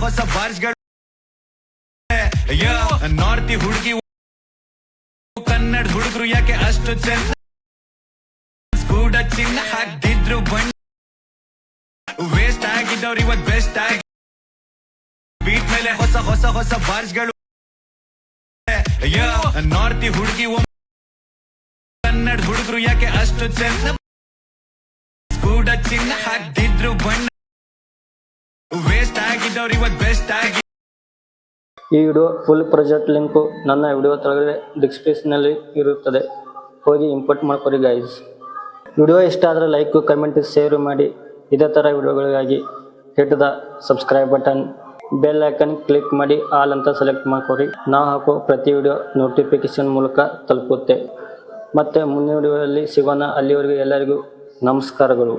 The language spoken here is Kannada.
ಹೊಸ ಬಾರ್ಸ್ಗಳು ನಾರ್ತಿ ಹುಡುಗಿ ಕನ್ನಡ ಹುಡುಗರು ಯಾಕೆ ಅಷ್ಟು ಚೆನ್ನ ಕೂಡ ಚಿನ್ನ ಹಾಕ್ದಿದ್ರು ಬಣ್ಣ ವೇಸ್ಟ್ ಆಗಿದ್ದವ್ರು ಇವತ್ ಬೆಸ್ಟ್ ಆಗಿ ಬೀಟ್ ಮೇಲೆ ಹೊಸ ಬಾರ್ಸ್ಗಳು ನಾರ್ತಿ ಹುಡುಗಿ ಕನ್ನಡ ಹುಡುಗರು ಯಾಕೆ ಅಷ್ಟು ಚೆನ್ನ ಕೂಡ ಚಿನ್ನ ಹಾಕ್ದಿದ್ರು ಬಣ್ಣ ವೇಸ್ಟ್ ಆಗಿದ್ದವ್ರು ಇವತ್ ಬೆಸ್ಟ್ ಆಗಿ. ಈ ವಿಡಿಯೋ ಫುಲ್ ಪ್ರಾಜೆಕ್ಟ್ ಲಿಂಕು ನನ್ನ ವಿಡಿಯೋ ಕೆಳಗಡೆ ಡಿಸ್ಕ್ರಿಪ್ಷನ್ನಲ್ಲಿ ಇರುತ್ತದೆ, ಹೋಗಿ ಇಂಪೋರ್ಟ್ ಮಾಡ್ಕೊರಿ ಗೈಸ್. ವಿಡಿಯೋ ಇಷ್ಟ ಆದರೆ ಲೈಕ್ ಕಮೆಂಟ್ ಶೇರ್ ಮಾಡಿ. ಇದೇ ಥರ ವಿಡಿಯೋಗಳಿಗಾಗಿ hit the subscribe button, bell icon click ಮಾಡಿ ಆಲ್ ಅಂತ ಸೆಲೆಕ್ಟ್ ಮಾಡ್ಕೊರಿ. ನಾವು ಹಾಕೋ ಪ್ರತಿ ವಿಡಿಯೋ ನೋಟಿಫಿಕೇಶನ್ ಮೂಲಕ ತಲುಪುತ್ತೆ. ಮತ್ತೆ ಮುಂದಿನ ವಿಡಿಯೋದಲ್ಲಿ ಸಿಗೋಣ. ಅಲ್ಲಿವರೆಗೂ ಎಲ್ಲರಿಗೂ ನಮಸ್ಕಾರಗಳು.